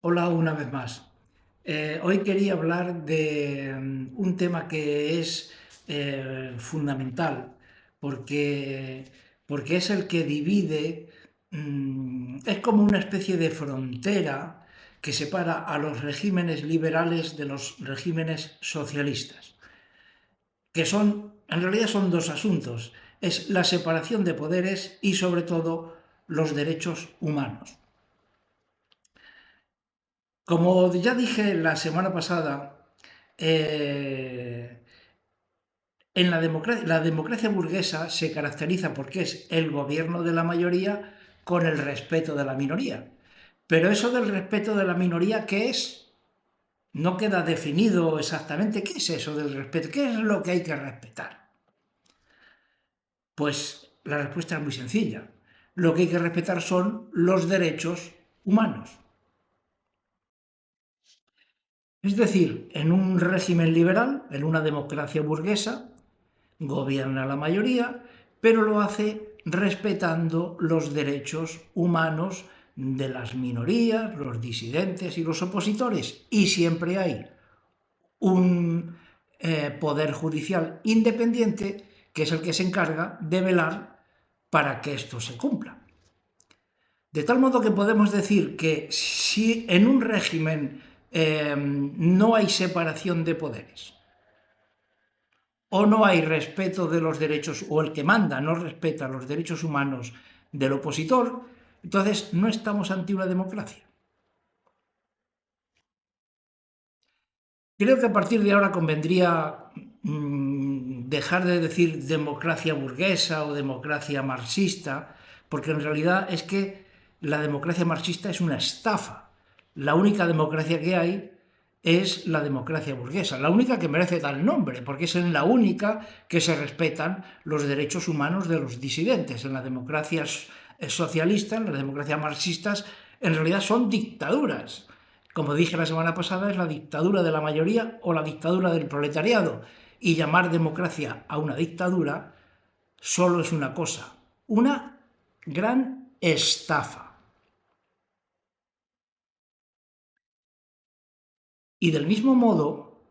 Hola una vez más. Hoy quería hablar de un tema que es fundamental porque, porque es el que divide, es como una especie de frontera que separa a los regímenes liberales de los regímenes socialistas, que son, en realidad son dos asuntos, es la separación de poderes y sobre todo los derechos humanos. Como ya dije la semana pasada, eh, en la democracia burguesa se caracteriza porque es el gobierno de la mayoría con el respeto de la minoría. Pero eso del respeto de la minoría, ¿qué es? No queda definido exactamente qué es eso del respeto, qué es lo que hay que respetar. Pues la respuesta es muy sencilla. Lo que hay que respetar son los derechos humanos. Es decir, en un régimen liberal, en una democracia burguesa, gobierna la mayoría, pero lo hace respetando los derechos humanos de las minorías, los disidentes y los opositores. Y siempre hay un poder judicial independiente que es el que se encarga de velar para que esto se cumpla. De tal modo que podemos decir que si en un régimen no hay separación de poderes, o no hay respeto de los derechos, o el que manda no respeta los derechos humanos del opositor, entonces no estamos ante una democracia. Creo que a partir de ahora convendría dejar de decir democracia burguesa o democracia marxista, porque en realidad es que la democracia marxista es una estafa. La única democracia que hay es la democracia burguesa, la única que merece tal nombre, porque es en la única que se respetan los derechos humanos de los disidentes. En las democracias socialistas, en las democracias marxistas, en realidad son dictaduras. Como dije la semana pasada, es la dictadura de la mayoría o la dictadura del proletariado. Y llamar democracia a una dictadura solo es una cosa, una gran estafa. Y del mismo modo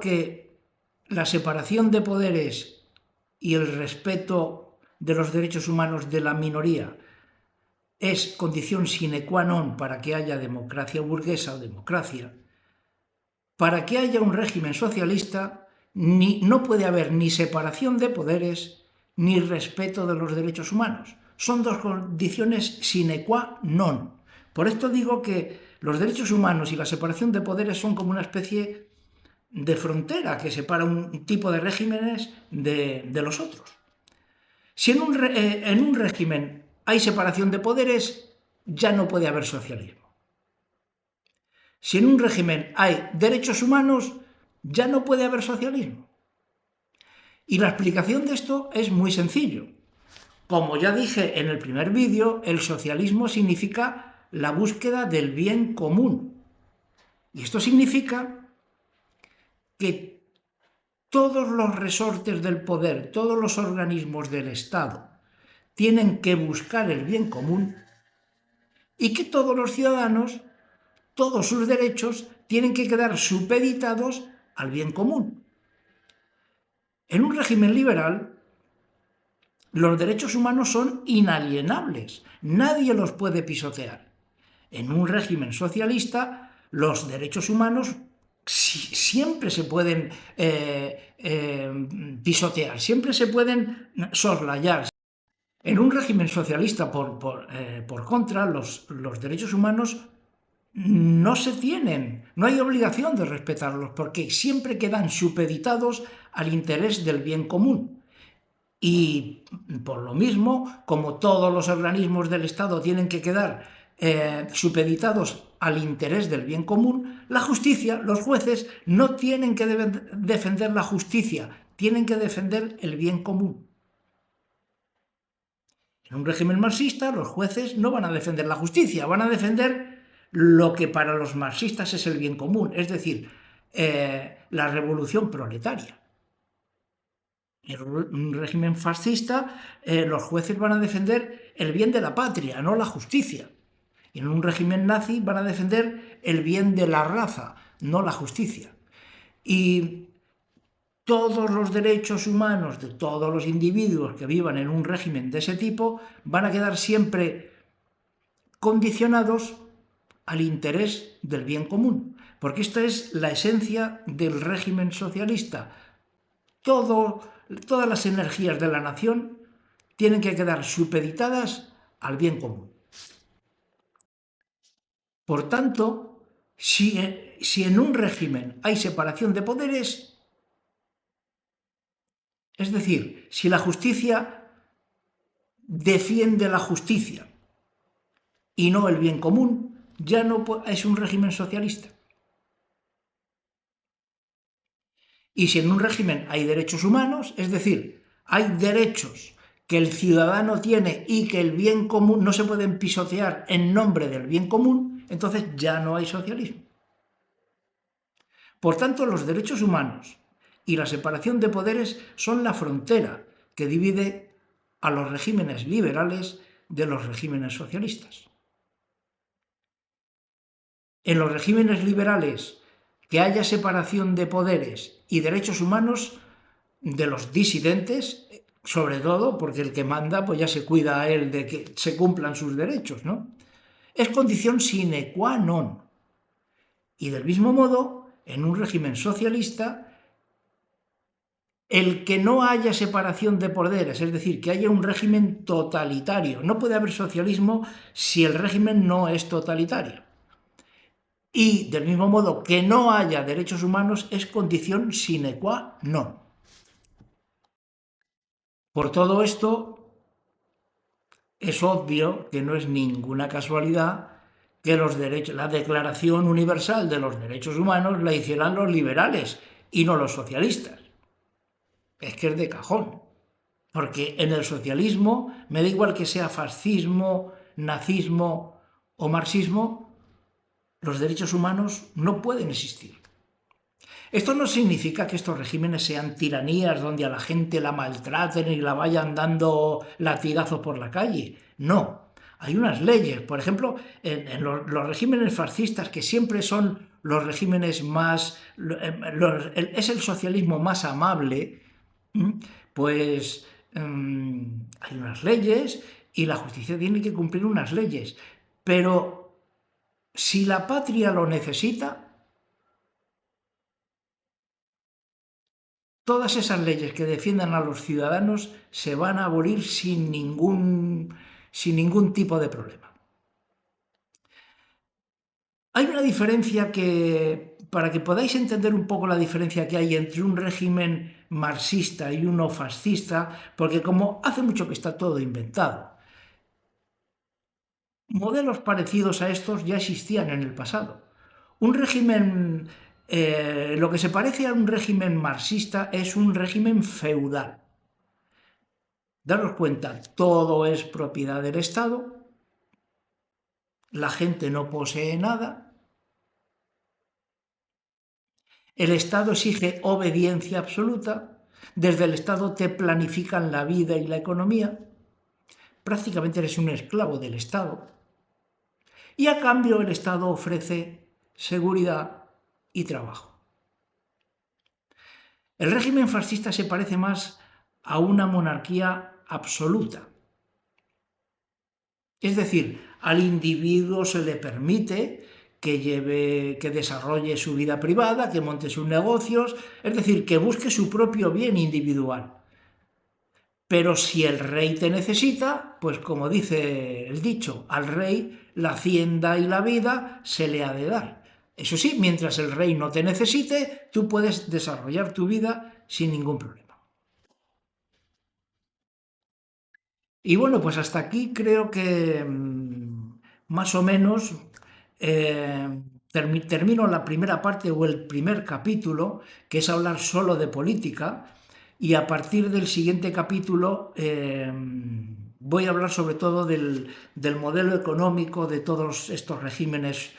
que la separación de poderes y el respeto de los derechos humanos de la minoría es condición sine qua non para que haya democracia burguesa o democracia, para que haya un régimen socialista no puede haber ni separación de poderes ni respeto de los derechos humanos. Son dos condiciones sine qua non. Por esto digo que los derechos humanos y la separación de poderes son como una especie de frontera que separa un tipo de regímenes de los otros. Si en un régimen hay separación de poderes, ya no puede haber socialismo. Si en un régimen hay derechos humanos, ya no puede haber socialismo. Y la explicación de esto es muy sencillo. Como ya dije en el primer vídeo, el socialismo significa la búsqueda del bien común. Y esto significa que todos los resortes del poder, todos los organismos del Estado, tienen que buscar el bien común y que todos los ciudadanos, todos sus derechos, tienen que quedar supeditados al bien común. En un régimen liberal, los derechos humanos son inalienables, nadie los puede pisotear. En un régimen socialista, los derechos humanos siempre se pueden pisotear, siempre se pueden soslayar. En un régimen socialista, por contra, los derechos humanos no se tienen, no hay obligación de respetarlos, porque siempre quedan supeditados al interés del bien común. Y por lo mismo, como todos los organismos del Estado tienen que quedar supeditados al interés del bien común, la justicia, los jueces, no tienen que defender la justicia, tienen que defender el bien común. En un régimen marxista, los jueces no van a defender la justicia, van a defender lo que para los marxistas es el bien común, es decir, la revolución proletaria. En un régimen fascista, los jueces van a defender el bien de la patria, no la justicia. Y en un régimen nazi van a defender el bien de la raza, no la justicia. Y todos los derechos humanos de todos los individuos que vivan en un régimen de ese tipo van a quedar siempre condicionados al interés del bien común, porque esta es la esencia del régimen socialista. Todas las energías de la nación tienen que quedar supeditadas al bien común. Por tanto, si en un régimen hay separación de poderes, es decir, si la justicia defiende la justicia y no el bien común, ya no es un régimen socialista. Y si en un régimen hay derechos humanos, es decir, hay derechos que el ciudadano tiene y que el bien común no se pueden pisotear en nombre del bien común, entonces ya no hay socialismo. Por tanto, los derechos humanos y la separación de poderes son la frontera que divide a los regímenes liberales de los regímenes socialistas. En los regímenes liberales, que haya separación de poderes y derechos humanos de los disidentes, sobre todo porque el que manda pues ya se cuida a él de que se cumplan sus derechos, ¿no? Es condición sine qua non. Y del mismo modo, en un régimen socialista, el que no haya separación de poderes, es decir, que haya un régimen totalitario. No puede haber socialismo si el régimen no es totalitario. Y del mismo modo que no haya derechos humanos es condición sine qua non. Por todo esto, es obvio que no es ninguna casualidad que la Declaración Universal de los Derechos Humanos la hicieran los liberales y no los socialistas. Es que es de cajón, porque en el socialismo, me da igual que sea fascismo, nazismo o marxismo, los derechos humanos no pueden existir. Esto no significa que estos regímenes sean tiranías donde a la gente la maltraten y la vayan dando latigazos por la calle. No, hay unas leyes. Por ejemplo, en los regímenes fascistas, que siempre son los regímenes más... es el socialismo más amable, pues hay unas leyes y la justicia tiene que cumplir unas leyes. Pero si la patria lo necesita, todas esas leyes que defiendan a los ciudadanos se van a abolir sin ningún tipo de problema. Hay una diferencia que, para que podáis entender un poco la diferencia que hay entre un régimen marxista y uno fascista, porque como hace mucho que está todo inventado, modelos parecidos a estos ya existían en el pasado. Un régimen, lo que se parece a un régimen marxista es un régimen feudal. Daros cuenta, todo es propiedad del Estado, la gente no posee nada, el Estado exige obediencia absoluta, desde el Estado te planifican la vida y la economía, prácticamente eres un esclavo del Estado, y a cambio el Estado ofrece seguridad y trabajo. El régimen fascista se parece más a una monarquía absoluta. Es decir, al individuo se le permite que desarrolle su vida privada, que monte sus negocios, es decir, que busque su propio bien individual. Pero si el rey te necesita, pues como dice el dicho, al rey la hacienda y la vida se le ha de dar. Eso sí, mientras el rey no te necesite, tú puedes desarrollar tu vida sin ningún problema. Y bueno, pues hasta aquí creo que más o menos termino la primera parte o el primer capítulo, que es hablar solo de política, y a partir del siguiente capítulo voy a hablar sobre todo del modelo económico de todos estos regímenes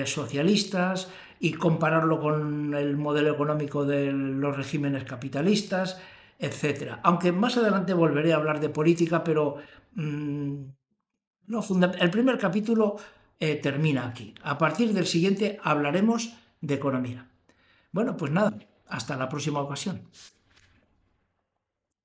socialistas y compararlo con el modelo económico de los regímenes capitalistas, etcétera. Aunque más adelante volveré a hablar de política, pero no el primer capítulo termina aquí. A partir del siguiente hablaremos de economía. Bueno, pues nada, hasta la próxima ocasión.